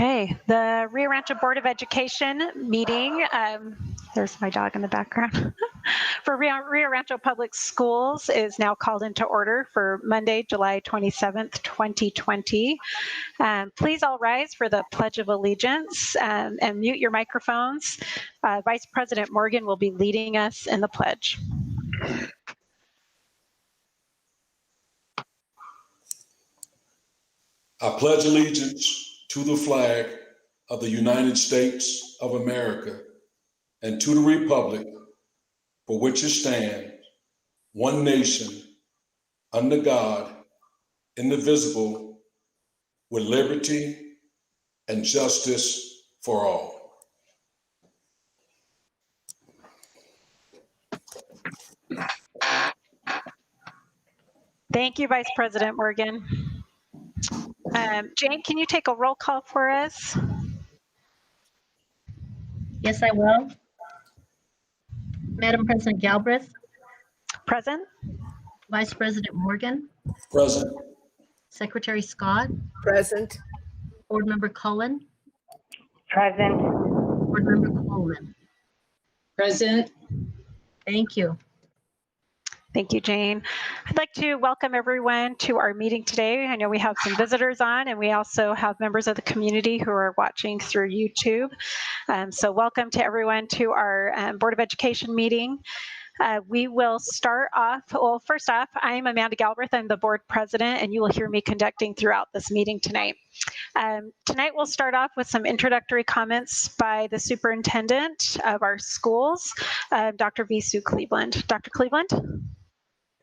Okay, the Rio Rancho Board of Education meeting, there's my dog in the background, for Rio Rancho Public Schools is now called into order for Monday, July 27th, 2020. Please all rise for the Pledge of Allegiance and mute your microphones. Vice President Morgan will be leading us in the pledge. I pledge allegiance to the flag of the United States of America and to the republic for which it stands, one nation, under God, indivisible, with liberty and justice for all. Thank you, Vice President Morgan. Jane, can you take a roll call for us? Yes, I will. Madam President Galbraith. Present. Vice President Morgan. Present. Secretary Scott. Present. Board Member Cullen. Present. Board Member Coleman. Present. Thank you. Thank you, Jane. I'd like to welcome everyone to our meeting today. I know we have some visitors on, and we also have members of the community who are watching through YouTube. So welcome to everyone to our Board of Education meeting. We will start off, well, first off, I'm Amanda Galbraith. I'm the board president, and you will hear me conducting throughout this meeting tonight. Tonight, we'll start off with some introductory comments by the superintendent of our schools, Dr. Visu Cleveland. Dr. Cleveland?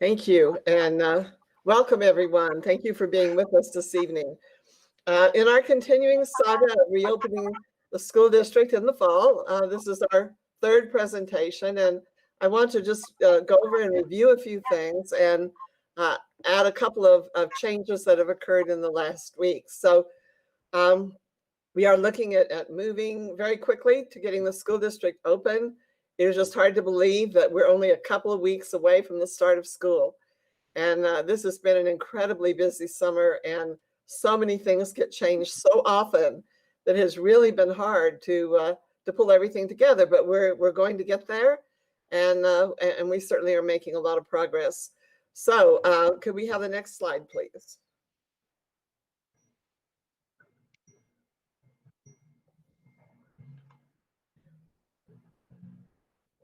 Thank you, and welcome everyone. Thank you for being with us this evening. In our continuing saga of reopening the school district in the fall, this is our third presentation, and I want to just go over and review a few things and add a couple of changes that have occurred in the last week. So we are looking at moving very quickly to getting the school district open. It is just hard to believe that we're only a couple of weeks away from the start of school. And this has been an incredibly busy summer, and so many things get changed so often that it has really been hard to pull everything together. But we're going to get there, and we certainly are making a lot of progress. So could we have the next slide, please?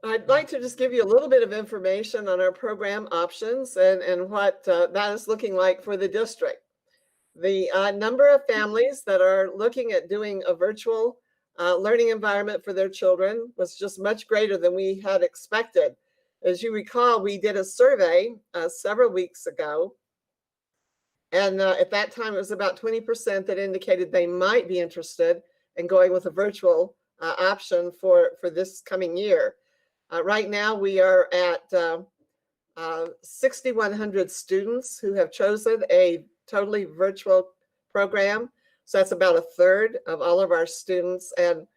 I'd like to just give you a little bit of information on our program options and what that is looking like for the district. The number of families that are looking at doing a virtual learning environment for their children was just much greater than we had expected. As you recall, we did a survey several weeks ago, and at that time it was about 20% that indicated they might be interested in going with a virtual option for this coming year. Right now, we are at 6,100 students who have chosen a totally virtual program. So that's about a third of all of our students. And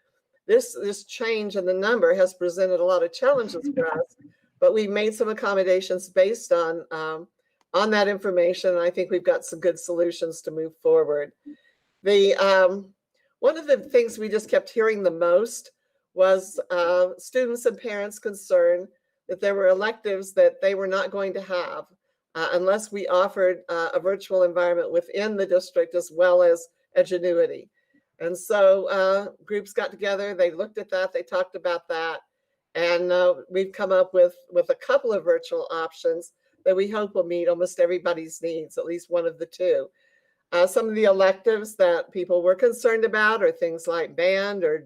this change in the number has presented a lot of challenges for us, but we've made some accommodations based on that information. And I think we've got some good solutions to move forward. One of the things we just kept hearing the most was students and parents concerned that there were electives that they were not going to have unless we offered a virtual environment within the district as well as Edgenuity. And so groups got together, they looked at that, they talked about that, and we've come up with a couple of virtual options that we hope will meet almost everybody's needs, at least one of the two. Some of the electives that people were concerned about are things like band or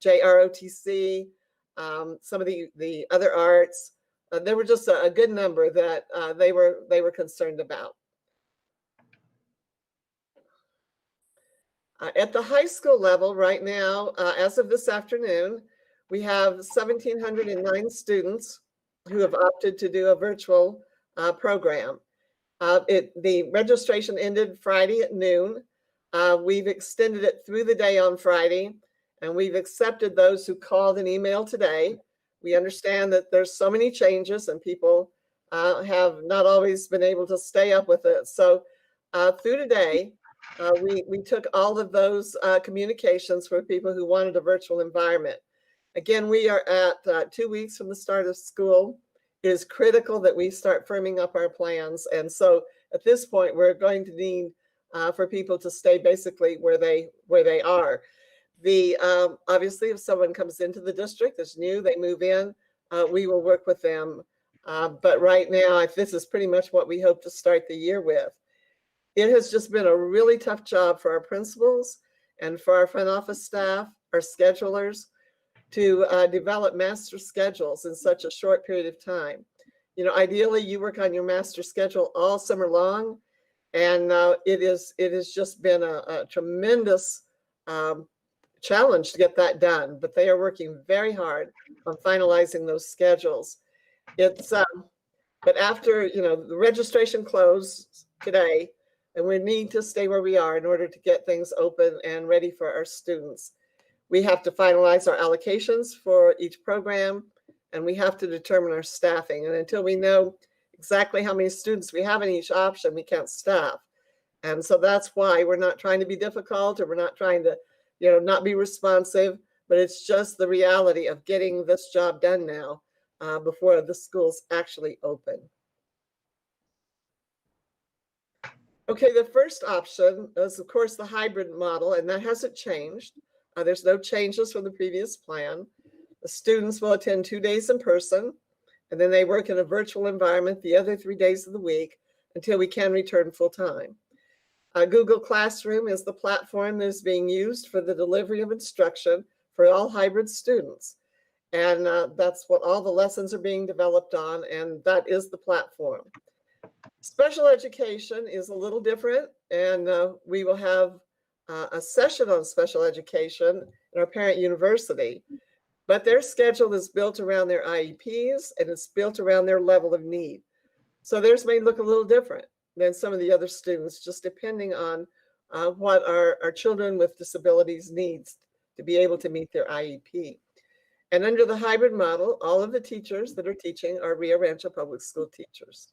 JROTC, some of the other arts. There were just a good number that they were concerned about. At the high school level right now, as of this afternoon, we have 1,709 students who have opted to do a virtual program. The registration ended Friday at noon. We've extended it through the day on Friday, and we've accepted those who called and emailed today. We understand that there's so many changes and people have not always been able to stay up with it. So through today, we took all of those communications for people who wanted a virtual environment. Again, we are at 2 weeks from the start of school. It is critical that we start firming up our plans. And so at this point, we're going to need for people to stay basically where they are. Obviously, if someone comes into the district that's new, they move in, we will work with them. But right now, this is pretty much what we hope to start the year with. It has just been a really tough job for our principals and for our front office staff, our schedulers, to develop master schedules in such a short period of time. You know, ideally, you work on your master schedule all summer long, and it has just been a tremendous challenge to get that done. But they are working very hard on finalizing those schedules. But after, you know, the registration closed today, and we need to stay where we are in order to get things open and ready for our students. We have to finalize our allocations for each program, and we have to determine our staffing. And until we know exactly how many students we have in each option, we can't staff. And so that's why we're not trying to be difficult, or we're not trying to, you know, not be responsive, but it's just the reality of getting this job done now before the schools actually open. Okay, the first option is, of course, the hybrid model, and that hasn't changed. There's no changes from the previous plan. The students will attend 2 days in person, and then they work in a virtual environment the other 3 days of the week until we can return full time. Google Classroom is the platform that is being used for the delivery of instruction for all hybrid students. And that's what all the lessons are being developed on, and that is the platform. Special education is a little different, and we will have a session on special education in our parent university, but their schedule is built around their IEPs, and it's built around their level of need. So theirs may look a little different than some of the other students, just depending on what our children with disabilities needs to be able to meet their IEP. And under the hybrid model, all of the teachers that are teaching are Rio Rancho Public School teachers.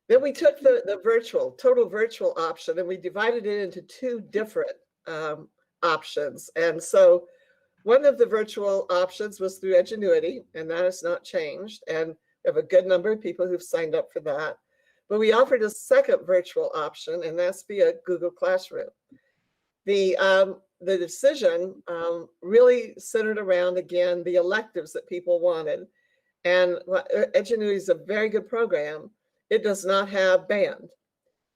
Then we took the total virtual option, and we divided it into two different options. And so one of the virtual options was through Edgenuity, and that has not changed. And we have a good number of people who've signed up for that. But we offered a second virtual option, and that's via Google Classroom. The decision really centered around, again, the electives that people wanted. And Edgenuity is a very good program. It does not have band,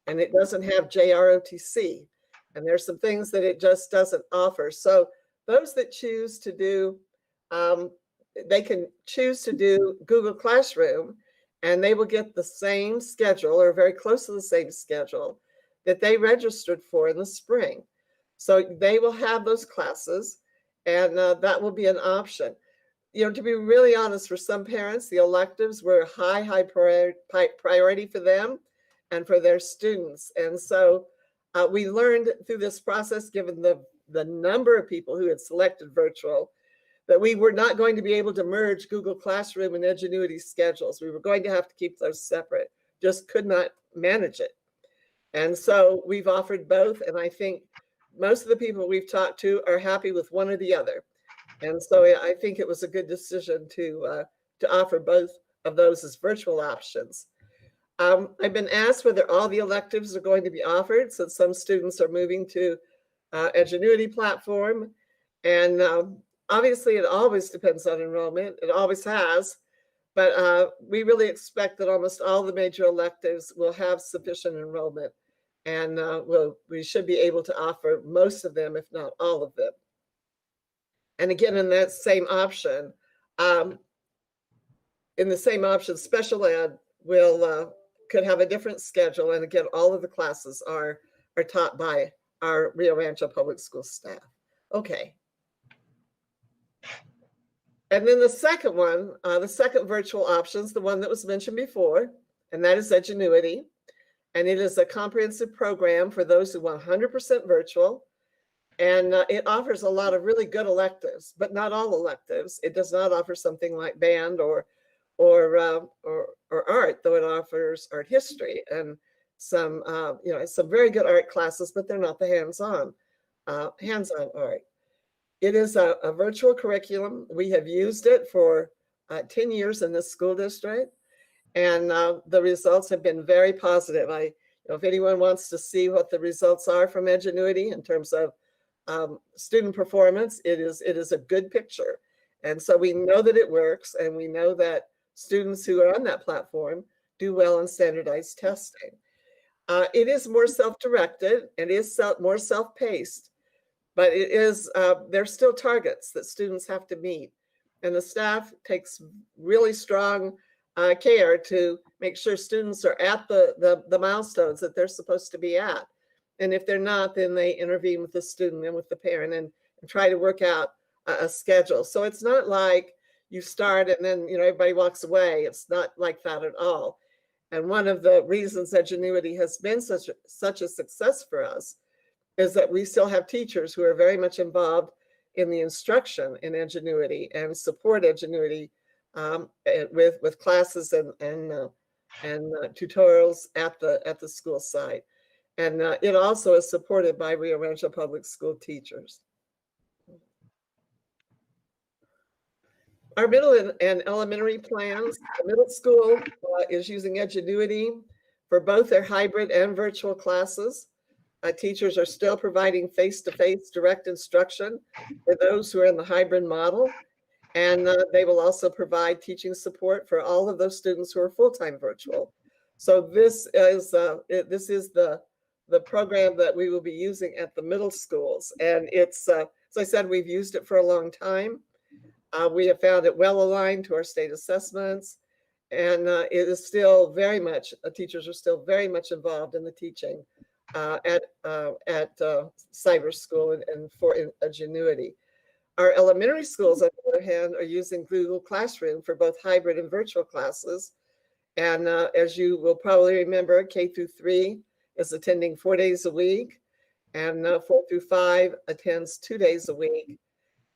and it doesn't have JROTC, and there's some things that it just doesn't offer. So those that choose to do, they can choose to do Google Classroom, and they will get the same schedule, or very close to the same schedule, that they registered for in the spring. So they will have those classes, and that will be an option. You know, to be really honest, for some parents, the electives were high priority for them and for their students. And so we learned through this process, given the number of people who had selected virtual, that we were not going to be able to merge Google Classroom and Edgenuity schedules. We were going to have to keep those separate, just could not manage it. And so we've offered both, and I think most of the people we've talked to are happy with one or the other. And so I think it was a good decision to offer both of those as virtual options. I've been asked whether all the electives are going to be offered, since some students are moving to Edgenuity platform. And obviously, it always depends on enrollment. It always has. But we really expect that almost all the major electives will have sufficient enrollment. And we should be able to offer most of them, if not all of them. And again, in that same option, special ed could have a different schedule. And again, all of the classes are taught by our Rio Rancho Public School staff. Okay. And then the second one, the second virtual option is the one that was mentioned before, and that is Edgenuity. And it is a comprehensive program for those who want 100% virtual. And it offers a lot of really good electives, but not all electives. It does not offer something like band or art, though it offers art history. And some very good art classes, but they're not the hands-on art. It is a virtual curriculum. We have used it for 10 years in this school district, and the results have been very positive. If anyone wants to see what the results are from Edgenuity in terms of student performance, it is a good picture. And so we know that it works, and we know that students who are on that platform do well in standardized testing. It is more self-directed, it is more self-paced, but it is there's still targets that students have to meet. And the staff takes really strong care to make sure students are at the milestones that they're supposed to be at. And if they're not, then they intervene with the student and with the parent and try to work out a schedule. So it's not like you start and then everybody walks away. It's not like that at all. And one of the reasons Edgenuity has been such a success for us is that we still have teachers who are very much involved in the instruction in Edgenuity and support Edgenuity with classes and tutorials at the school site. And it also is supported by Rio Rancho Public School teachers. Our middle and elementary plans, the middle school is using Edgenuity for both their hybrid and virtual classes. Teachers are still providing face-to-face direct instruction for those who are in the hybrid model. And they will also provide teaching support for all of those students who are full-time virtual. So this is the program that we will be using at the middle schools. And it's, as I said, we've used it for a long time. We have found it well aligned to our state assessments. And it is still very much, teachers are still very much involved in the teaching at cyber school and for Edgenuity. Our elementary schools, on the other hand, are using Google Classroom for both hybrid and virtual classes. And as you will probably remember, K through 3 is attending 4 days a week, and 4 through 5 attends 2 days a week.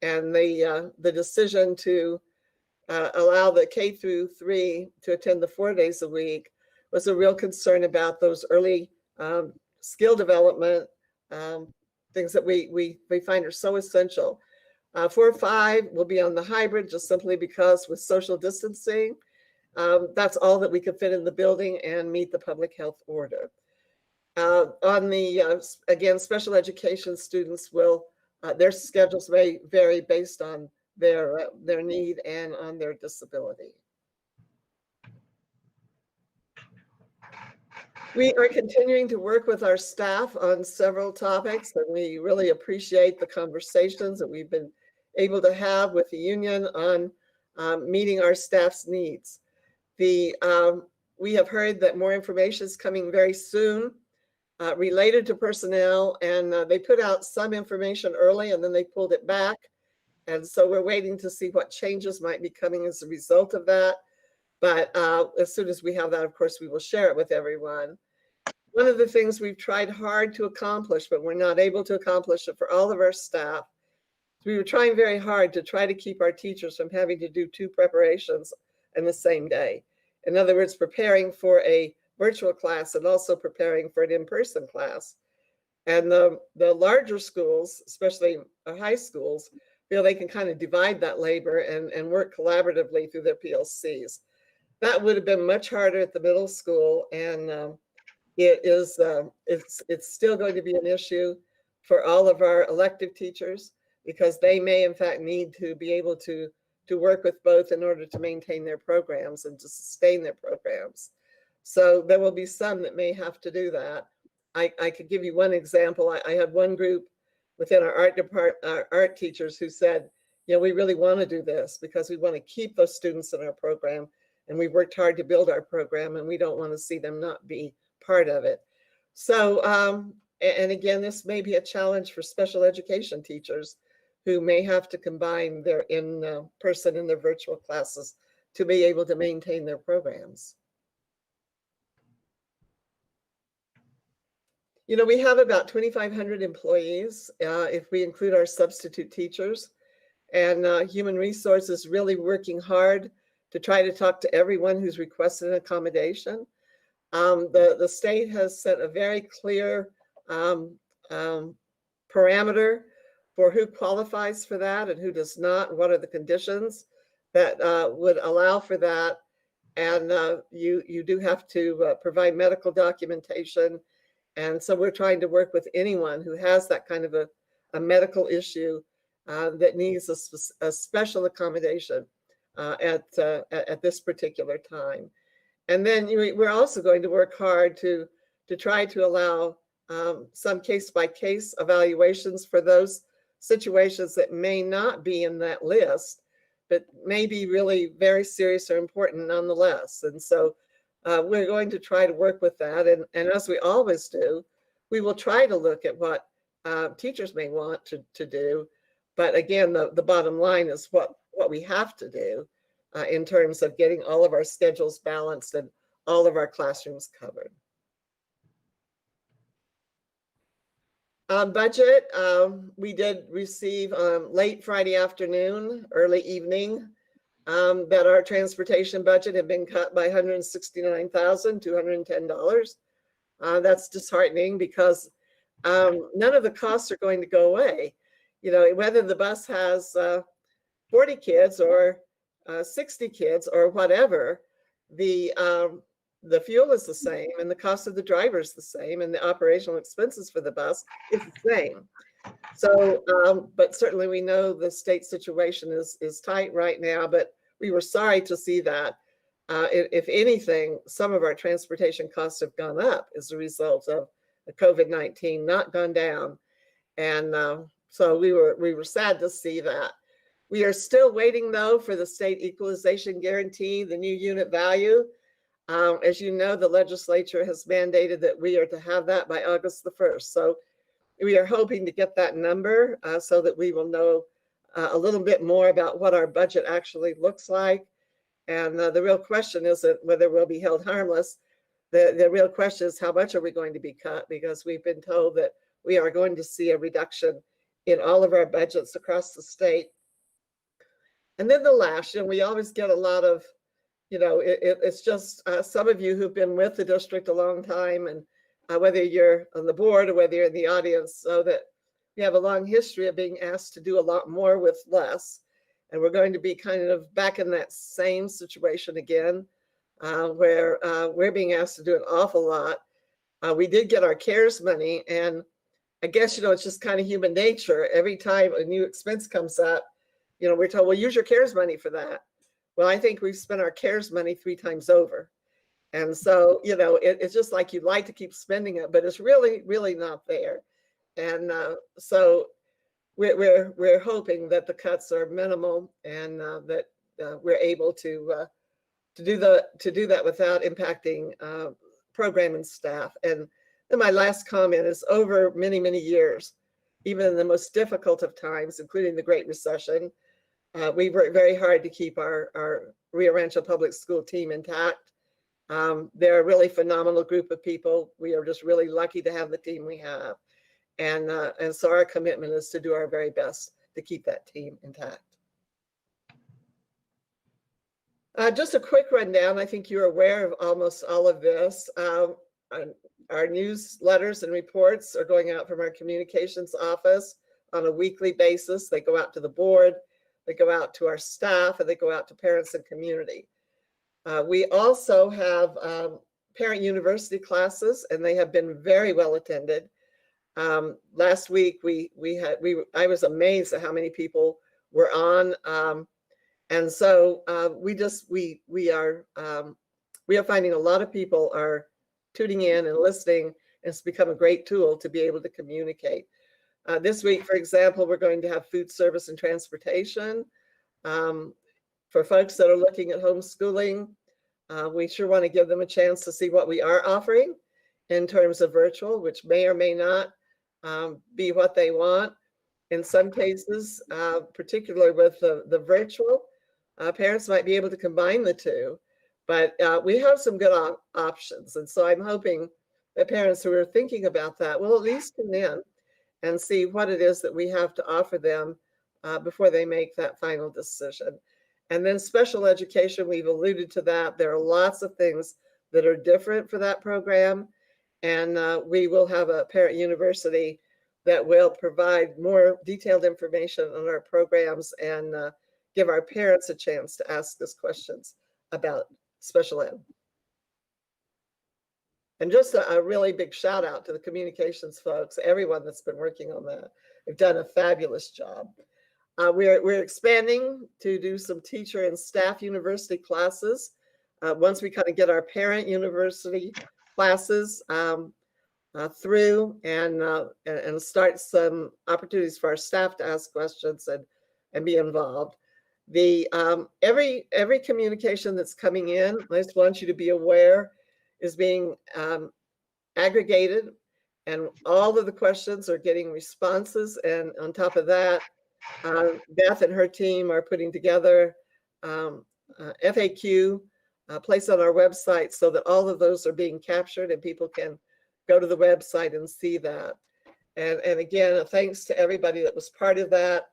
And the decision to allow the K through 3 to attend the 4 days a week was a real concern about those early skill development things that we find are so essential. 4 or 5 will be on the hybrid just simply because with social distancing, that's all that we could fit in the building and meet the public health order. On the, again, special education students will, their schedules may vary based on their need and on their disability. We are continuing to work with our staff on several topics, and we really appreciate the conversations that we've been able to have with the union on meeting our staff's needs. We have heard that more information is coming very soon related to personnel, and they put out some information early and then they pulled it back. And so we're waiting to see what changes might be coming as a result of that. But as soon as we have that, of course, we will share it with everyone. One of the things we've tried hard to accomplish, but we're not able to accomplish it for all of our staff, we were trying very hard to try to keep our teachers from having to do 2 preparations in the same day. In other words, preparing for a virtual class and also preparing for an in-person class. And the larger schools, especially high schools, feel they can kind of divide that labor and work collaboratively through their PLCs. That would have been much harder at the middle school, and it's still going to be an issue for all of our elective teachers, because they may in fact need to be able to work with both in order to maintain their programs and to sustain their programs. So there will be some that may have to do that. I could give you one example. I had one group within our art department, our art teachers, who said, you know, we really want to do this because we want to keep those students in our program, and we've worked hard to build our program, and we don't want to see them not be part of it. So, and again, this may be a challenge for special education teachers who may have to combine their in-person and their virtual classes to be able to maintain their programs. You know, we have about 2,500 employees if we include our substitute teachers, and Human Resources really working hard to try to talk to everyone who's requested an accommodation. The state has set a very clear parameter for who qualifies for that and who does not. What are the conditions that would allow for that? And you do have to provide medical documentation. And so we're trying to work with anyone who has that kind of a medical issue that needs a special accommodation at this particular time. And then we're also going to work hard to try to allow some case-by-case evaluations for those situations that may not be in that list, but may be really very serious or important nonetheless. And so we're going to try to work with that. And as we always do, we will try to look at what teachers may want to do. But again, the bottom line is what we have to do in terms of getting all of our schedules balanced and all of our classrooms covered. Budget, we did receive late Friday afternoon, early evening, that our transportation budget had been cut by $169,210. That's disheartening because none of the costs are going to go away. You know, whether the bus has 40 kids or 60 kids or whatever, the fuel is the same and the cost of the driver is the same and the operational expenses for the bus is the same. So, but certainly we know the state situation is tight right now, but we were sorry to see that. If anything, some of our transportation costs have gone up as a result of the COVID-19, not gone down. And so we were sad to see that. We are still waiting though for the state equalization guarantee, the new unit value. As you know, the legislature has mandated that we are to have that by August the 1st. So we are hoping to get that number so that we will know a little bit more about what our budget actually looks like. And the real question isn't whether we'll be held harmless. The real question is how much are we going to be cut, because we've been told that we are going to see a reduction in all of our budgets across the state. And then the last, we always get a lot of, it's just some of you who've been with the district a long time, and whether you're on the board or whether you're in the audience, so that we have a long history of being asked to do a lot more with less. And we're going to be kind of back in that same situation again, where we're being asked to do an awful lot. We did get our CARES money, and I guess, it's just kind of human nature. Every time a new expense comes up, we're told, well, use your CARES money for that. Well, I think we've spent our CARES money 3 times over. And so, it's just like you'd like to keep spending it, but it's really, really not there. And so we're hoping that the cuts are minimal and that we're able to do that without impacting program and staff. And then my last comment is, over many, many years, even in the most difficult of times, including the Great Recession, we worked very hard to keep our Rio Rancho Public School team intact. They're a really phenomenal group of people. We are just really lucky to have the team we have. And so our commitment is to do our very best to keep that team intact. Just a quick rundown. I think you're aware of almost all of this. Our newsletters and reports are going out from our communications office on a weekly basis. They go out to the board, they go out to our staff, and they go out to parents and community. We also have parent university classes, and they have been very well attended. Last week I was amazed at how many people were on, and so we are finding a lot of people are tuning in and listening, and it's become a great tool to be able to communicate. This week, for example, we're going to have food service and transportation for folks that are looking at homeschooling. We sure want to give them a chance to see what we are offering in terms of virtual, which may or may not be what they want. In some cases, particularly with the virtual, parents might be able to combine the two, but we have some good options. And so I'm hoping that parents who are thinking about that will at least tune in and see what it is that we have to offer them before they make that final decision. And then special education, we've alluded to that. There are lots of things that are different for that program. And we will have a parent university that will provide more detailed information on our programs and give our parents a chance to ask us questions about special ed. And just a really big shout out to the communications folks, everyone that's been working on that. They've done a fabulous job. We're expanding to do some teacher and staff university classes. Once we kind of get our parent university classes through and start some opportunities for our staff to ask questions and be involved. The every communication that's coming in, I just want you to be aware, is being aggregated, and all of the questions are getting responses. And on top of that, Beth and her team are putting together FAQ placed on our website so that all of those are being captured and people can go to the website and see that. And again, thanks to everybody that was part of that.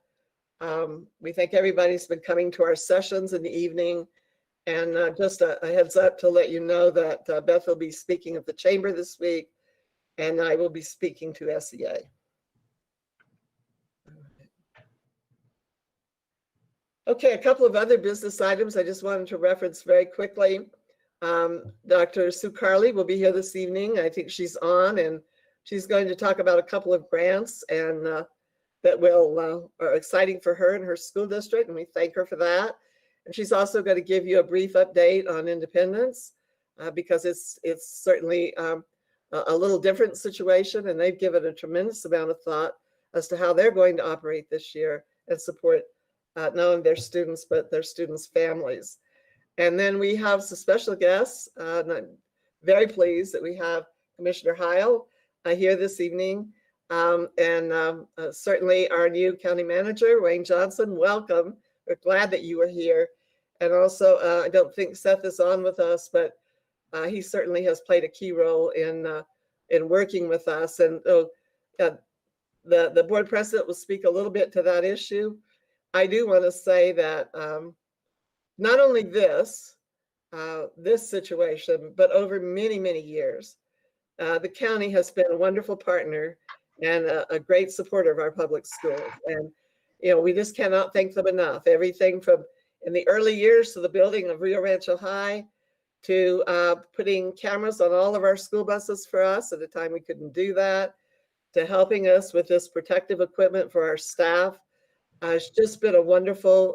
We thank everybody's been coming to our sessions in the evening. And just a heads up to let you know that Beth will be speaking at the chamber this week, and I will be speaking to SEA. Okay, a couple of other business items I just wanted to reference very quickly. Dr. Sue Carley will be here this evening. I think she's on, and she's going to talk about a couple of grants and that are exciting for her and her school district, and we thank her for that. And she's also going to give you a brief update on Independence because it's certainly a little different situation, and they've given a tremendous amount of thought as to how they're going to operate this year and support not only their students, but their students' families. And then we have some special guests, and I'm very pleased that we have Commissioner Heil here this evening, and certainly our new county manager, Wayne Johnson. Welcome. We're glad that you are here. And also, I don't think Seth is on with us, but he certainly has played a key role in working with us. And the board president will speak a little bit to that issue. I do want to say that not only this situation, but over many, many years, the county has been a wonderful partner and a great supporter of our public schools. And we just cannot thank them enough. Everything from in the early years to the building of Rio Rancho High to putting cameras on all of our school buses for us at a time we couldn't do that, to helping us with this protective equipment for our staff. It's just been a wonderful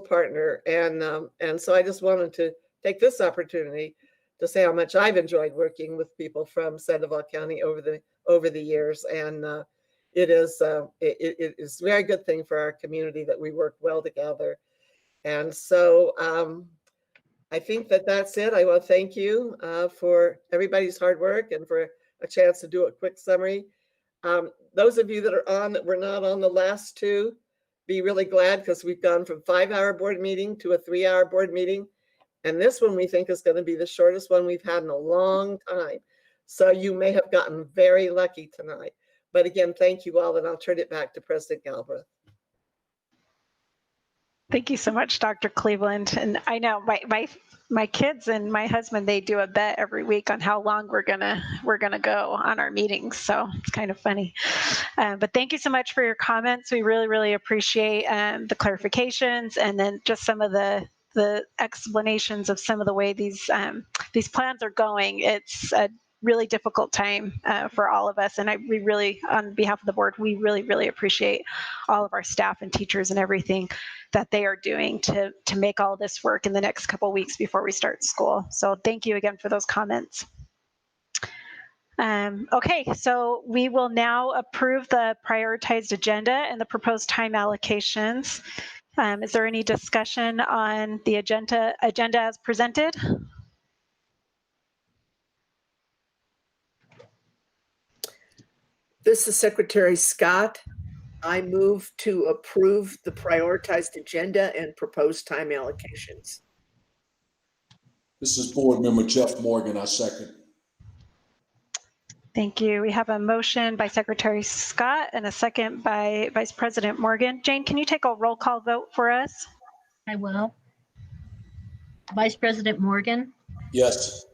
partner. And so I just wanted to take this opportunity to say how much I've enjoyed working with people from Sandoval County over the years. And it is a very good thing for our community that we work well together. And so I think that's it. I want to thank you for everybody's hard work and for a chance to do a quick summary. Those of you that are on that were not on the last two, be really glad because we've gone from 5-hour board meeting to a 3-hour board meeting. And this one we think is going to be the shortest one we've had in a long time. So you may have gotten very lucky tonight. But again, thank you all, and I'll turn it back to President Galbraith. Thank you so much, Dr. Cleveland. And I know my kids and my husband, they do a bet every week on how long we're gonna go on our meetings. So it's kind of funny. But thank you so much for your comments. We really, really appreciate the clarifications and then just some of the explanations of some of the way these plans are going. It's a really difficult time for all of us. And we really, on behalf of the board, we really, really appreciate all of our staff and teachers and everything that they are doing to make all this work in the next couple of weeks before we start school. So thank you again for those comments. Okay, so we will now approve the prioritized agenda and the proposed time allocations. Is there any discussion on the agenda as presented? This is Secretary Scott. I move to approve the prioritized agenda and proposed time allocations. This is Board Member Jeff Morgan. I second. Thank you. We have a motion by Secretary Scott and a second by Vice President Morgan. Jane, can you take a roll call vote for us? I will. Vice President Morgan, Yes.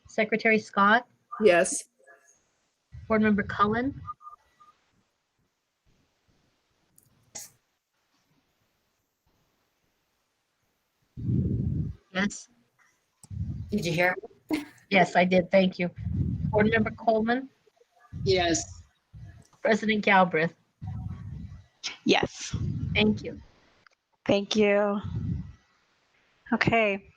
Secretary Scott, Yes. Board Member Cullen, yes, Did you hear? yes, I did. Thank you. Board Member Coleman, Yes. President Galbraith, Yes. thank you. Thank you. Okay.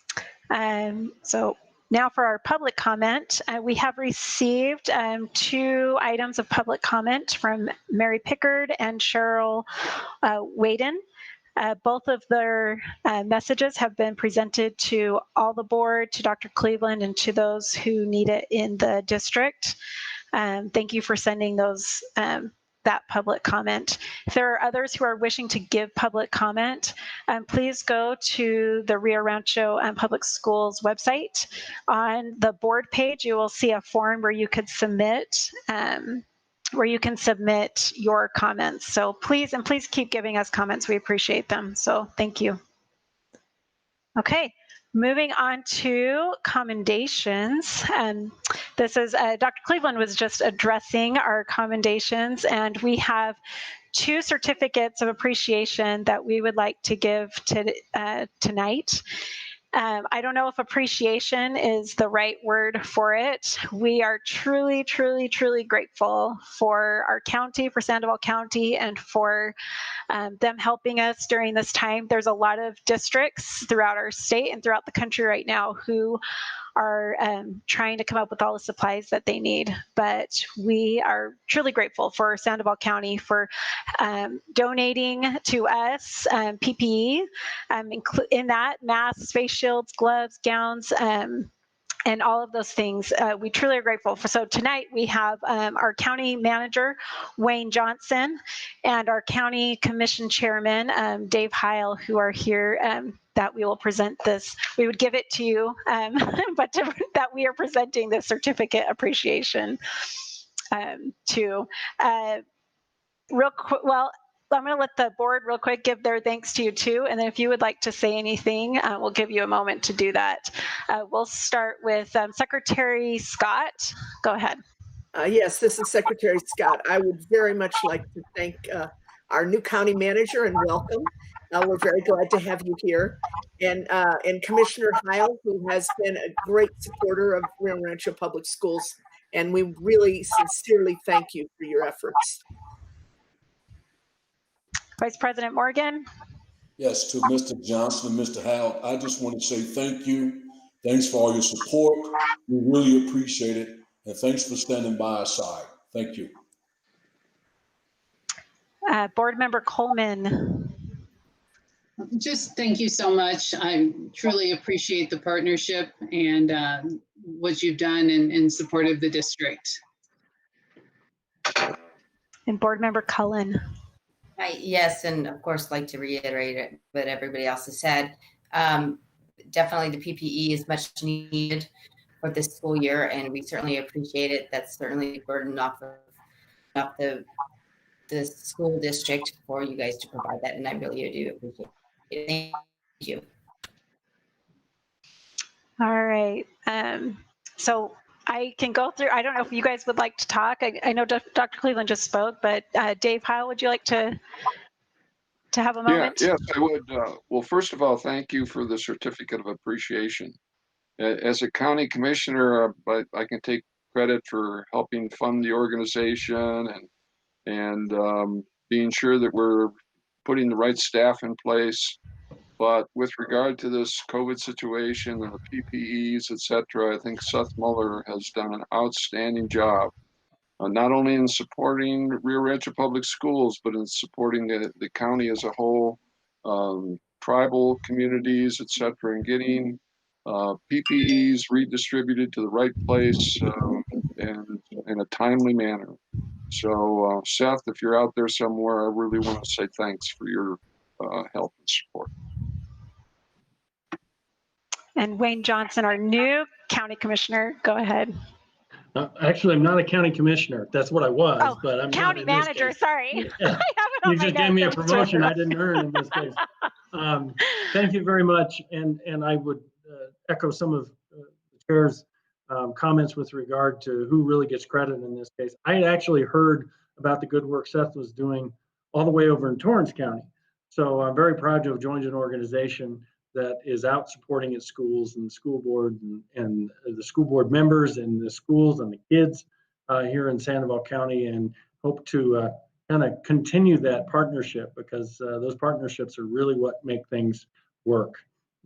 So now for our public comment, we have received 2 items of public comment from Mary Pickard and Cheryl Waden. Both of their messages have been presented to all the board, to Dr. Cleveland, and to those who need it in the district. Thank you for sending those that public comment. If there are others who are wishing to give public comment, please go to the Rio Rancho Public Schools website. On the board page, you will see a form where you could submit your comments. So please keep giving us comments. We appreciate them. So thank you. Okay. Moving on to commendations. This is Dr. Cleveland was just addressing our commendations, and we have 2 certificates of appreciation that we would like to give tonight. I don't know if appreciation is the right word for it. We are truly, truly, truly grateful for our county, for Sandoval County, and for them helping us during this time. There's a lot of districts throughout our state and throughout the country right now who are trying to come up with all the supplies that they need. But we are truly grateful for Sandoval County for donating to us PPE, in that masks, face shields, gloves, gowns, and all of those things. We truly are grateful for. So tonight we have our county manager, Wayne Johnson, and our county commission chairman, Dave Heil, who are here that we will present this. We would give it to you, but that we are presenting this certificate appreciation to. Real quick, well, I'm going to let the board real quick give their thanks to you too. And then if you would like to say anything, we'll give you a moment to do that. We'll start with Secretary Scott. Go ahead. Yes, this is Secretary Scott. I would very much like to thank our new county manager and welcome. We're very glad to have you here. And Commissioner Heil, who has been a great supporter of Rio Rancho Public Schools. And we really sincerely thank you for your efforts. Vice President Morgan. Yes, to Mr. Johnson and Mr. Howe, I just want to say thank you. Thanks for all your support. We really appreciate it. And thanks for standing by our side. Thank you. Board Member Coleman. Just thank you so much. I truly appreciate the partnership and what you've done in support of the district. And Board Member Cullen. Yes, and of course, like to reiterate what everybody else has said. Definitely the PPE is much needed for this school year, and we certainly appreciate it. That's certainly a burden off the school district for you guys to provide that, and I really do appreciate it. Thank you. All right. So I can go through, I don't know if you guys would like to talk. I know Dr. Cleveland just spoke, but Dave Heil, would you like to have a moment? Yes, I would. Well, first of all, thank you for the certificate of appreciation. As a county commissioner, I can take credit for helping fund the organization and being sure that we're putting the right staff in place. But with regard to this COVID situation and the PPEs, et cetera, I think Seth Muller has done an outstanding job, not only in supporting Rio Rancho Public Schools, but in supporting the county as a whole, tribal communities, et cetera, and getting PPEs redistributed to the right place and in a timely manner. So, Seth, if you're out there somewhere, I really want to say thanks for your help and support. And Wayne Johnson, our new county commissioner, go ahead. Actually, I'm not a county commissioner. That's what I was, but I'm county not manager. Sorry, Yeah. You just gave me a promotion I didn't earn in this case. Thank you very much, and I would echo some of chair's comments with regard to who really gets credit in this case. I had actually heard about the good work Seth was doing all the way over in Torrance County. So I'm very proud to have joined an organization that is out supporting its schools and the school board and the school board members and the schools and the kids here in Sandoval County, and hope to kind of continue that partnership, because those partnerships are really what make things work.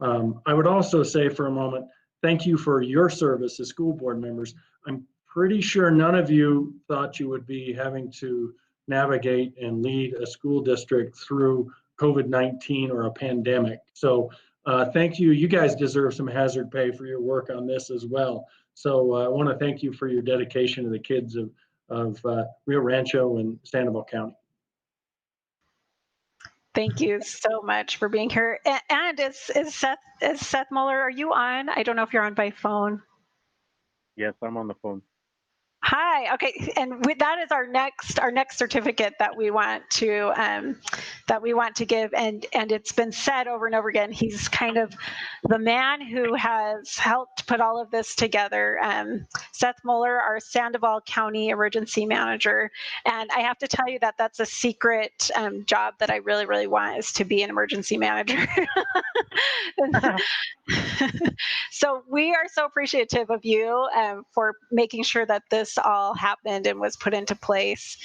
I would also say for a moment, thank you for your service as school board members. I'm pretty sure none of you thought you would be having to navigate and lead a school district through COVID-19 or a pandemic. So thank you. You guys deserve some hazard pay for your work on this as well. So I want to thank you for your dedication to the kids of Rio Rancho and Sandoval County. Thank you so much for being here. And is Seth Muller, are you on? I don't know if you're on by phone. Yes, I'm on the phone. Hi. Okay, and that is our next certificate that we want to give, and it's been said over and over again. He's kind of the man who has helped put all of this together. Seth Muller, our Sandoval County Emergency Manager, and I have to tell you that that's a secret job that I really, really want, is to be an emergency manager. So we are so appreciative of you for making sure that this all happened and was put into place.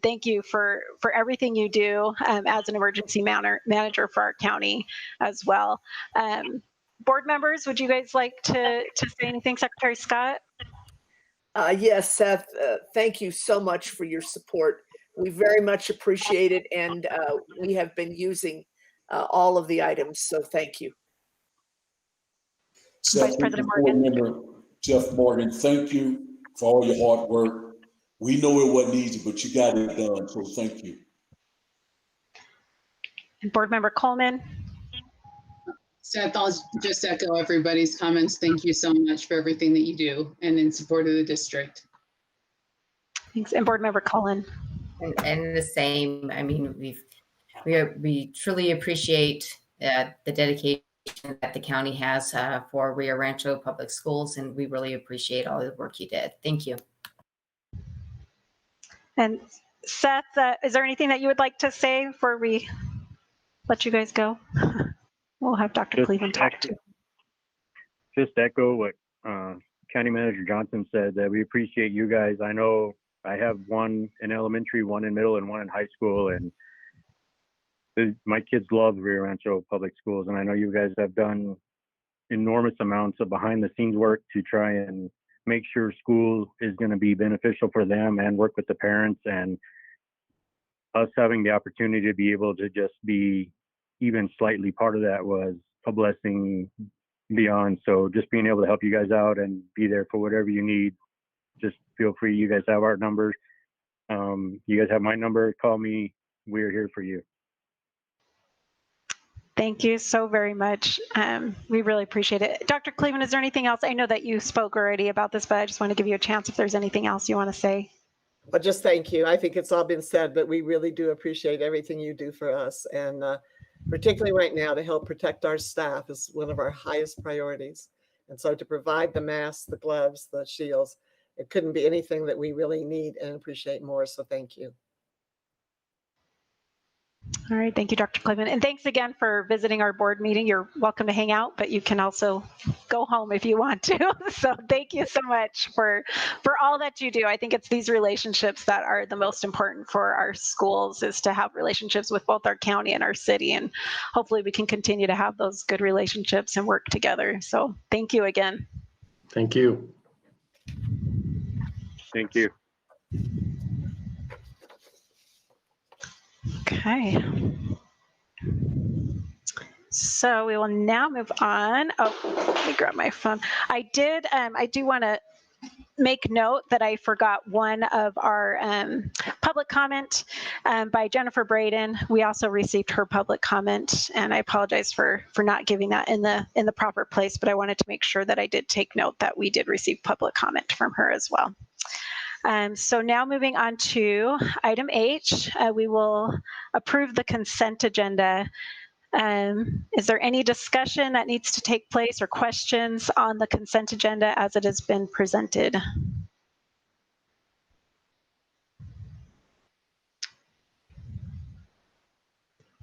Thank you for everything you do as an emergency manager for our county as well. Board members, would you guys like to say anything? Secretary Scott? Yes, Seth, thank you so much for your support. We very much appreciate it, and we have been using all of the items, so thank you. Vice President Board Morgan. Member Jeff Morgan, thank you for all your hard work. We know it wasn't easy, but you got it done, so thank you. And Board Member Coleman. Seth, I'll just echo everybody's comments. Thank you so much for everything that you do and in support of the district. Thanks. And Board Member Cullen. And the same. I mean, we truly appreciate the dedication that the county has for Rio Rancho Public Schools, and we really appreciate all the work you did. Thank you. And Seth, is there anything that you would like to say before we let you guys go? We'll have Dr. Cleveland talk too. Just echo what County Manager Johnson said, that we appreciate you guys. I know I have one in elementary, one in middle, and one in high school, and my kids love Rio Rancho Public Schools, and I know you guys have done enormous amounts of behind the scenes work to try and make sure school is going to be beneficial for them, and work with the parents, and us having the opportunity to be able to just be even slightly part of that was a blessing beyond. So just being able to help you guys out and be there for whatever you need, just feel free. You guys have our numbers. You guys have my number. Call me. We're here for you. Thank you so very much. We really appreciate it. Dr. Cleveland, is there anything else? I know that you spoke already about this, but I just want to give you a chance if there's anything else you want to say. Well, just thank you. I think it's all been said, but we really do appreciate everything you do for us. And particularly right now, to help protect our staff is one of our highest priorities. And so to provide the masks, the gloves, the shields, it couldn't be anything that we really need and appreciate more. So thank you. All right. Thank you, Dr. Cleveland. And thanks again for visiting our board meeting. You're welcome to hang out, but you can also go home if you want to. So thank you so much for all that you do. I think it's these relationships that are the most important for our schools, is to have relationships with both our county and our city. And hopefully we can continue to have those good relationships and work together. So thank you again. Thank you. Thank you. Okay. So we will now move on. Oh, let me grab my phone. I do want to make note that I forgot one of our public comment by Jennifer Braden. We also received her public comment, and I apologize for not giving that in the proper place, but I wanted to make sure that I did take note that we did receive public comment from her as well. So now moving on to item H, we will approve the consent agenda. Is there any discussion that needs to take place or questions on the consent agenda as it has been presented?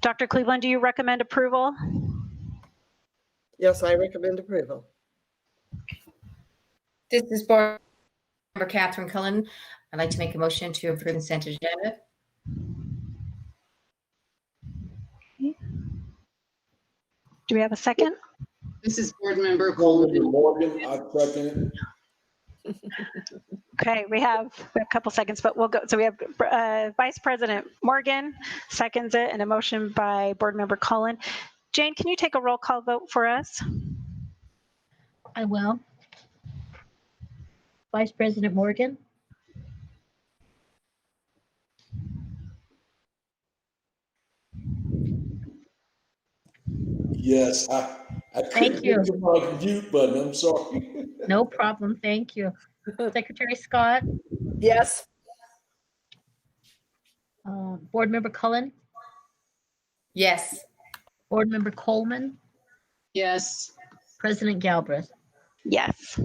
Dr. Cleveland, do you recommend approval? Yes, I recommend approval. This is Board Member Catherine Cullen. I'd like to make a motion to approve the consent agenda. Do we have a second? This is Board Member Coleman. Morgan, I second it. Okay, we have a couple seconds, but we'll go. So we have Vice President Morgan seconds it, and a motion by Board Member Cullen. Jane, can you take a roll call vote for us? I will. Vice President Morgan? Yes, I Thank couldn't you. get to my mute button. I'm sorry. No problem. Thank you. Secretary Scott? Yes. Board Member Cullen? Yes. Board Member Coleman? Yes. President Galbraith? Yes.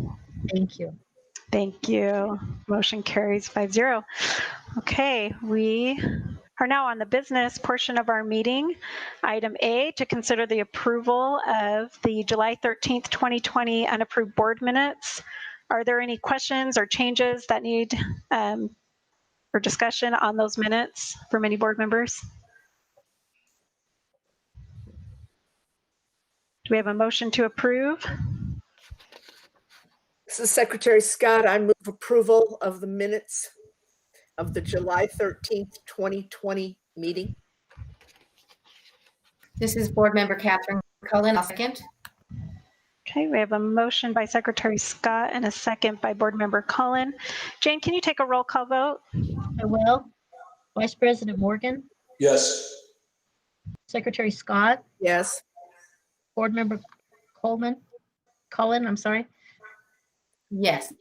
Thank you. Thank you. Motion carries 5-0. Okay, we are now on the business portion of our meeting. Item A, to consider the approval of the July 13th, 2020 unapproved board minutes. Are there any questions or changes that need or discussion on those minutes from any board members? Do we have a motion to approve? This is Secretary Scott. I move approval of the minutes of the July 13th, 2020 meeting. This is Board Member Catherine Cullen. I'll second. Okay, we have a motion by Secretary Scott and a second by Board Member Cullen. Jane, can you take a roll call vote? I will. Vice President Morgan? Yes. Secretary Scott? Yes. Board Member Cullen, I'm sorry. Yes.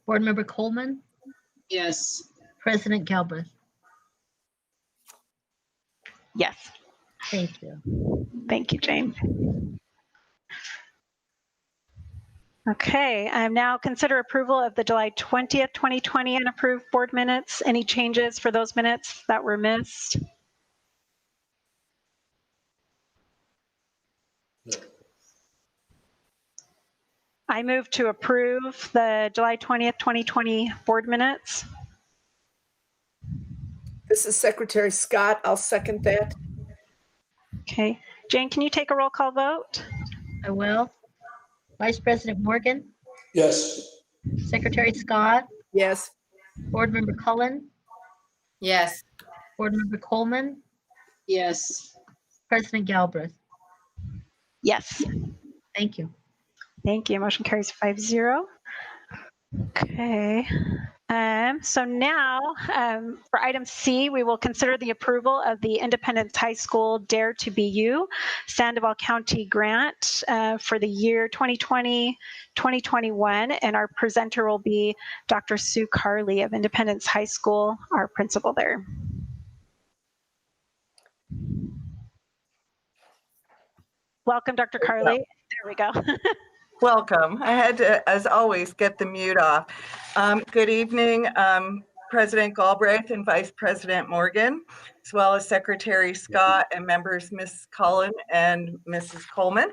Board Member Coleman? Yes. President Galbraith? Yes. Thank you. Thank you, Jane. Okay, now consider approval of the July 20th, 2020 unapproved board minutes. Any changes for those minutes that were missed? No. I move to approve the July 20th, 2020 board minutes. This is Secretary Scott. I'll second that. Okay, Jane, can you take a roll call vote? I will. Vice President Morgan? Yes. Secretary Scott? Yes. Board Member Cullen? Yes. Board Member Coleman? Yes. President Galbraith? Yes. Thank you. Thank you. Motion carries 5-0. Okay. So now for item C, we will consider the approval of the Independence High School Dare to Be You Sandoval County grant for the year 2020-2021. And our presenter will be Dr. Sue Carley of Independence High School, our principal there. Welcome, Dr. Carley. There we go. Welcome. I had to, as always, get the mute off. Good evening, President Galbraith and Vice President Morgan, as well as Secretary Scott and members Ms. Cullen and Mrs. Coleman.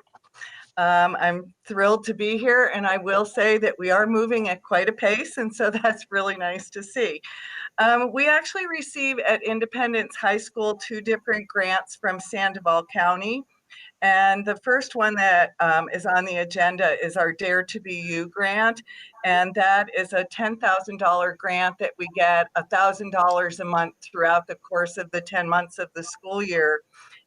I'm thrilled to be here, and I will say that we are moving at quite a pace, and so that's really nice to see. We actually receive at Independence High School 2 different grants from Sandoval County. And the first one that is on the agenda is our Dare to Be You grant. And that is a $10,000 grant that we get $1,000 a month throughout the course of the 10 months of the school year.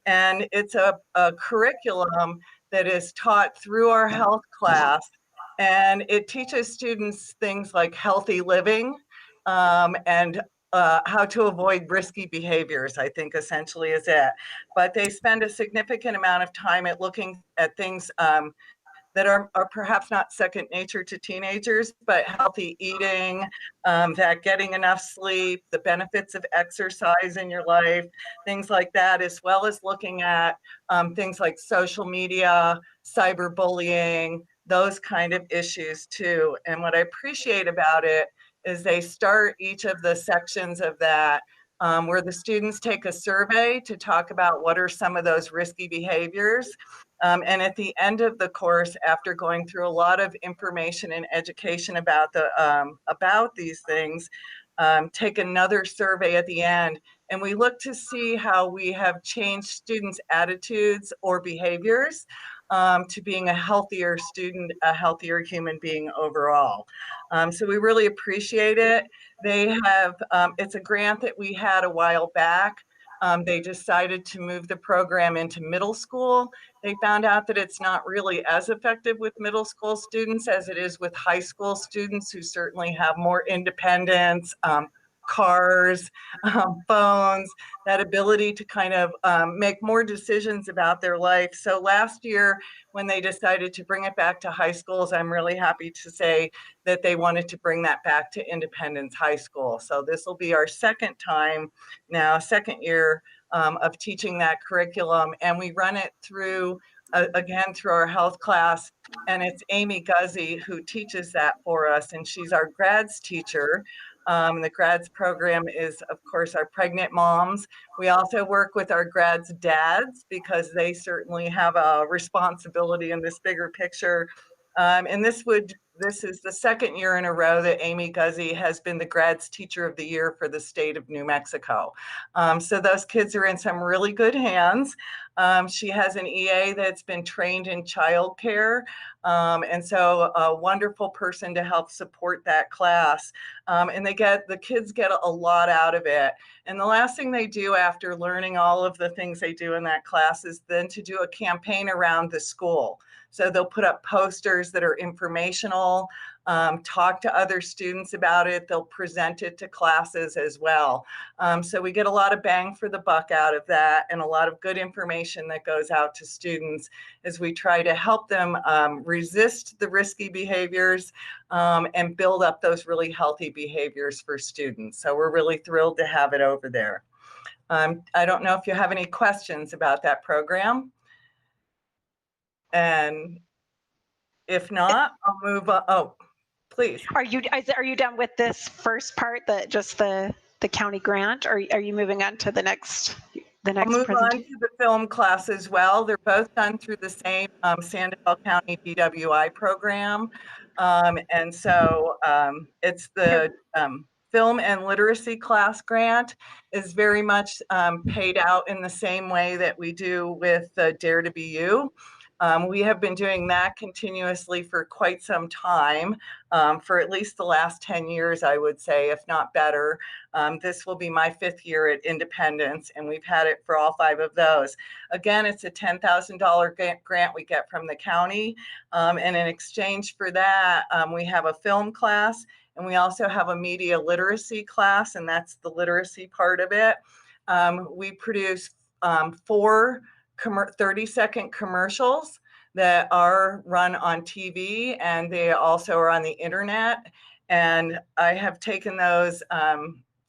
And it's a curriculum that is taught through our health class. And it teaches students things like healthy living and how to avoid risky behaviors, I think essentially is it. But they spend a significant amount of time at looking at things that are perhaps not second nature to teenagers, but healthy eating, that getting enough sleep, the benefits of exercise in your life, things like that, as well as looking at things like social media, cyberbullying, those kind of issues too. And what I appreciate about it is they start each of the sections of that where the students take a survey to talk about what are some of those risky behaviors. And at the end of the course, after going through a lot of information and education about these things, take another survey at the end. And we look to see how we have changed students' attitudes or behaviors to being a healthier student, a healthier human being overall. So we really appreciate it. They have, it's a grant that we had a while back. They decided to move the program into middle school. They found out that it's not really as effective with middle school students as it is with high school students who certainly have more independence, cars, phones, that ability to kind of make more decisions about their life. So last year, when they decided to bring it back to high schools, I'm really happy to say that they wanted to bring that back to Independence High School. So this will be our second time now, second year of teaching that curriculum. And we run it through, again, through our health class. And it's Amy Guzzi who teaches that for us. And she's our grads teacher. The grads program is, of course, our pregnant moms. We also work with our grads dads because they certainly have a responsibility in this bigger picture. And this is the second year in a row that Amy Guzzi has been the grads teacher of the year for the state of New Mexico. So those kids are in some really good hands. She has an EA that's been trained in childcare. And so a wonderful person to help support that class. And the kids get a lot out of it. And the last thing they do after learning all of the things they do in that class is then to do a campaign around the school. So they'll put up posters that are informational, talk to other students about it. They'll present it to classes as well. So we get a lot of bang for the buck out of that and a lot of good information that goes out to students as we try to help them resist the risky behaviors and build up those really healthy behaviors for students. So we're really thrilled to have it over there. I don't know if you have any questions about that program. And if not, I'll move on. Oh, please. Are you done with this first part, the county grant, or are you moving on to the next I'll move on to the film class as well. They're both done through the same Sandoval County DWI program. And so it's the film and literacy class grant is very much paid out in the same way that we do with Dare to Be You. We have been doing that continuously for quite some time, for at least the last 10 years, I would say, if not better. This will be my 5th year at Independence, and we've had it for all 5 of those. Again, it's a $10,000 grant we get from the county, and in exchange for that, we have a film class, and we also have a media literacy class, and that's the literacy part of it. We produce 4 30-second commercials that are run on TV, and they also are on the internet. And I have taken those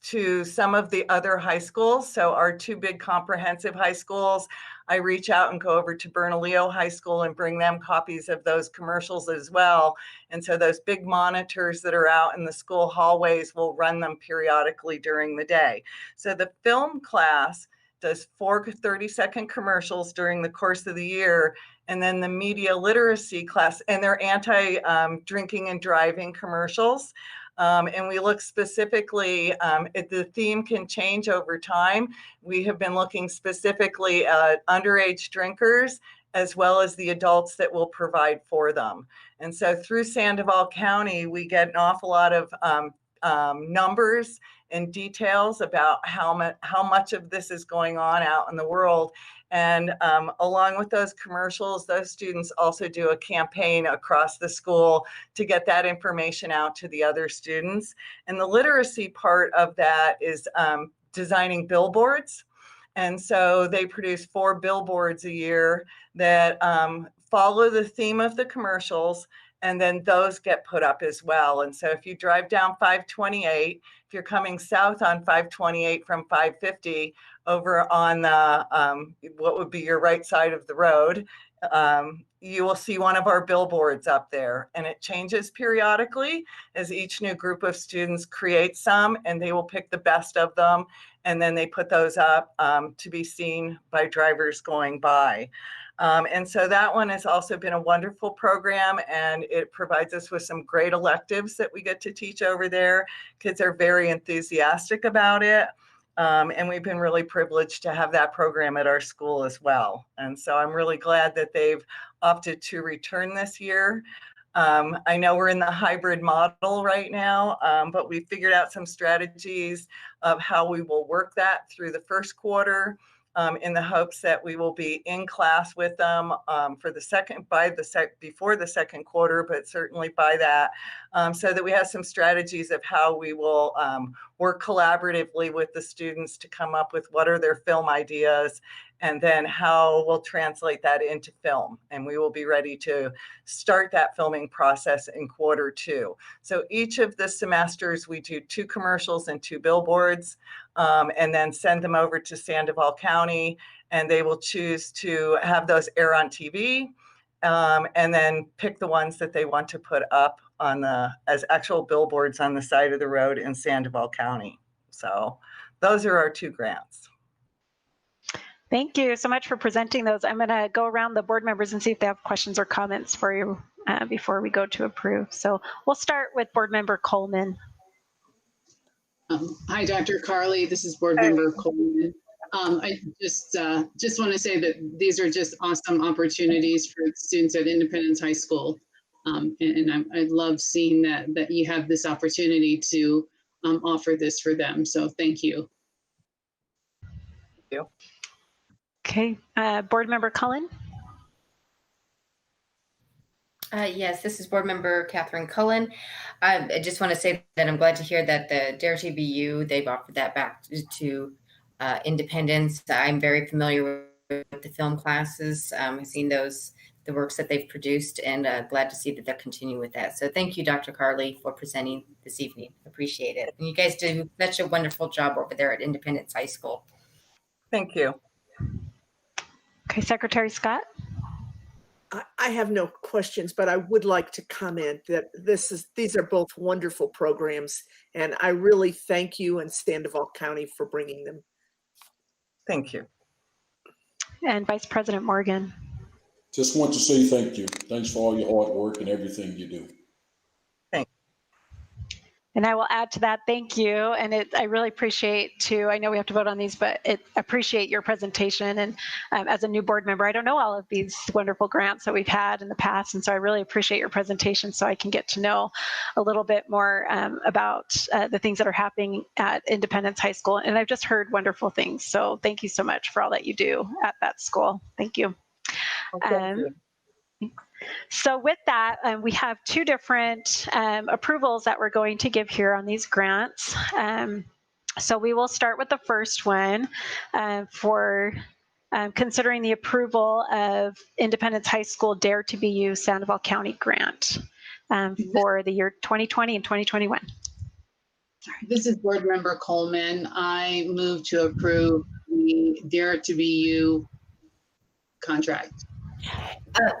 to some of the other high schools. So our 2 big comprehensive high schools, I reach out and go over to Bernalillo High School and bring them copies of those commercials as well. And so those big monitors that are out in the school hallways will run them periodically during the day. So the film class does 4 30-second commercials during the course of the year. And then the media literacy class, and they're anti-drinking and driving commercials. And we look specifically, the theme can change over time. We have been looking specifically at underage drinkers as well as the adults that will provide for them. And so through Sandoval County, we get an awful lot of numbers and details about how much of this is going on out in the world. And along with those commercials, those students also do a campaign across the school to get that information out to the other students. And the literacy part of that is designing billboards. And so they produce 4 billboards a year that follow the theme of the commercials, and then those get put up as well. And so if you drive down 528, if you're coming south on 528 from 550 over on the what would be your right side of the road, you will see one of our billboards up there, and it changes periodically as each new group of students create some, and they will pick the best of them, and then they put those up to be seen by drivers going by. And so that one has also been a wonderful program, and it provides us with some great electives that we get to teach over there. Kids are very enthusiastic about it. And we've been really privileged to have that program at our school as well. And so I'm really glad that they've opted to return this year. I know we're in the hybrid model right now, but we figured out some strategies of how we will work that through the first quarter, in the hopes that we will be in class with them for the before the second quarter, but certainly by that, so that we have some strategies of how we will work collaboratively with the students to come up with what are their film ideas, and then how we'll translate that into film. And we will be ready to start that filming process in quarter 2. So each of the semesters, we do 2 commercials and 2 billboards, and then send them over to Sandoval County, and they will choose to have those air on TV, and then pick the ones that they want to put up on as actual billboards on the side of the road in Sandoval County. So those are our 2 grants. Thank you so much for presenting those. I'm going to go around the board members and see if they have questions or comments for you before we go to approve. So we'll start with board member Coleman. Hi, Dr. Carly. This is board member Coleman. I just want to say that these are just awesome opportunities for students at Independence High School. And I love seeing that you have this opportunity to offer this for them. So thank you. Thank you. Okay, board member Cullen. Yes, this is board member Catherine Cullen. I just want to say that I'm glad to hear that the Dare to BU, they've offered that back to Independence. I'm very familiar with the film classes. I've seen the works that they've produced, and glad to see that they're continuing with that. So thank you, Dr. Carly, for presenting this evening. Appreciate it. And you guys do such a wonderful job over there at Independence High School. Thank you. Okay, Secretary Scott. I have no questions, but I would like to comment that these are both wonderful programs, and I really thank you and Sandoval County for bringing them. Thank you. And Vice President Morgan. Just want to say thank you. Thanks for all your hard work and everything you do. And I will add to that, thank you. And I really appreciate too, I know we have to vote on these, but appreciate your presentation. And as a new board member, I don't know all of these wonderful grants that we've had in the past. And so I really appreciate your presentation so I can get to know a little bit more about the things that are happening at Independence High School. And I've just heard wonderful things. So thank you so much for all that you do at that school. Thank you. Thank you. So with that, we have 2 different approvals that we're going to give here on these grants. So we will start with the first one for considering the approval of Independence High School Dare to BU Sandoval County grant for the year 2020 and 2021. Sorry, this is board member Coleman. I move to approve the Dare to BU contract.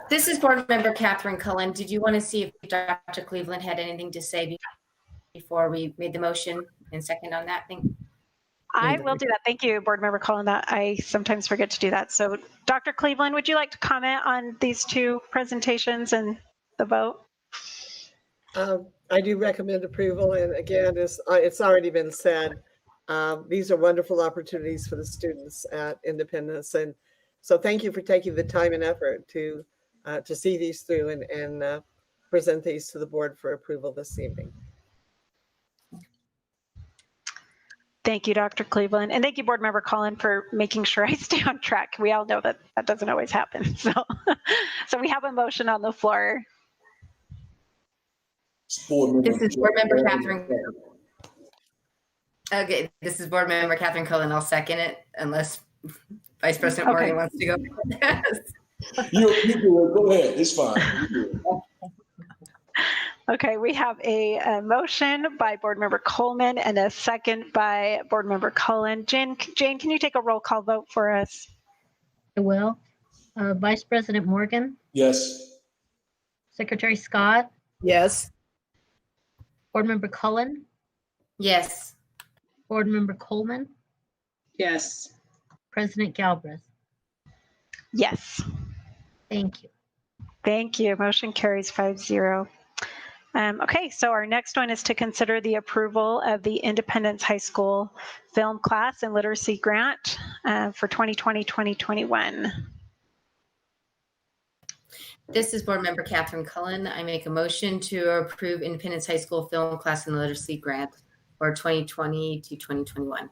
This is board member Catherine Cullen. Did you want to see if Dr. Cleveland had anything to say before we made the motion and second on that thing? I will do that. Thank you, board member Cullen. That I sometimes forget to do that. So Dr. Cleveland, would you like to comment on these 2 presentations and the vote? I do recommend approval. And again, it's already been said, these are wonderful opportunities for the students at Independence. And so thank you for taking the time and effort to see these through and present these to the board for approval this evening. Thank you, Dr. Cleveland. And thank you, board member Cullen, for making sure I stay on track. We all know that doesn't always happen. So we have a motion on the floor. This is board member Catherine. Okay, this is board member Catherine Cullen. I'll second it unless Vice President Morgan wants to go. You do it. Go ahead. It's fine. You do it. Okay, we have a motion by Board Member Coleman and a second by Board Member Cullen. Jane, can you take a roll call vote for us? I will. Vice President Morgan, Yes. Secretary Scott, Yes. Board Member Cullen, Yes. Board Member Coleman, Yes. President Galbraith. Yes. Thank you. Thank you. Motion carries 5-0. Okay, so our next one is to consider the approval of the Independence High School film class and literacy grant for 2020-2021. This is Board Member Catherine Cullen. I make a motion to approve Independence High School film class and literacy grant for 2020 to 2021.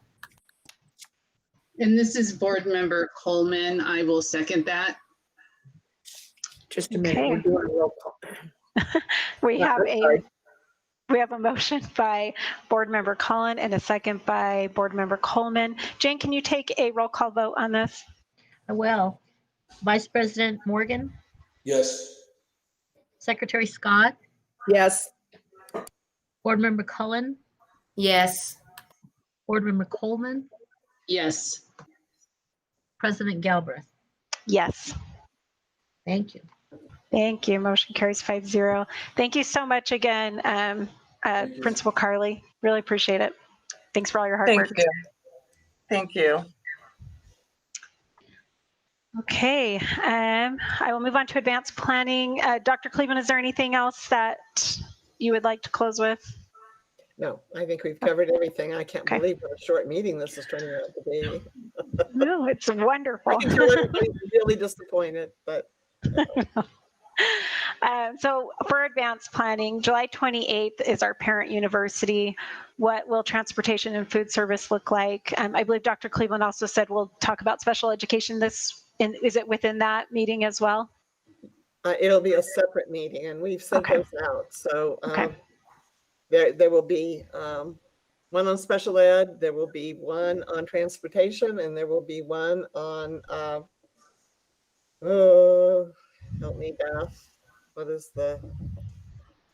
And this is Board Member Coleman. I will second that. Just a minute. Okay. We're doing a roll call. We have Sorry. a motion by Board Member Cullen and a second by Board Member Coleman. Jane, can you take a roll call vote on this? I will. Vice President Morgan, Yes. Secretary Scott, Yes. Board Member Cullen, Yes. Board Member Coleman, Yes. President Galbraith. Yes. Thank you. Thank you. Motion carries 5-0. Thank you so much again, you. Principal Carly. Really appreciate it. Thanks for all your hard work. Thank you. Thank you. Okay, I will move on to advanced planning. Dr. Cleveland, is there anything else that you would like to close with? No, I think we've covered everything. I can't Okay. believe what a short meeting this is turning out to be. No, it's wonderful. I can tell everybody's really disappointed, but So for advanced planning, July 28th is our parent university. What will transportation and food service look like? I believe Dr. Cleveland also said we'll talk about special education is it within that meeting as well? it'll be a separate meeting, and we've sent Okay. those out. So Okay. there will be one on special ed, there will be one on transportation, and there will be one on help me, Beth. What is the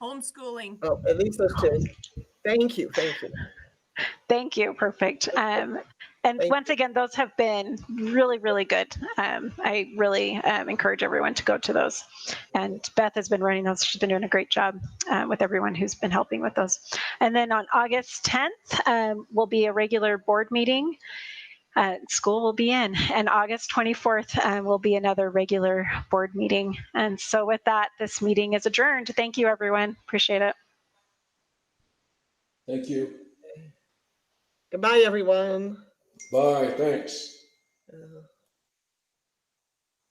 Homeschooling. Oh, at least those two. Thank you. Thank you. Perfect. And Thank once again, those have been really, really good. I really encourage everyone to go to those. And Beth has been running those. She's been doing a great job with everyone who's been helping with those. And then on August 10th will be a regular board meeting. School will be in. And August 24th will be another regular board meeting. And so with that, this meeting is adjourned. Thank you, everyone. Appreciate it. Thank you. Goodbye, everyone. Bye. Thanks.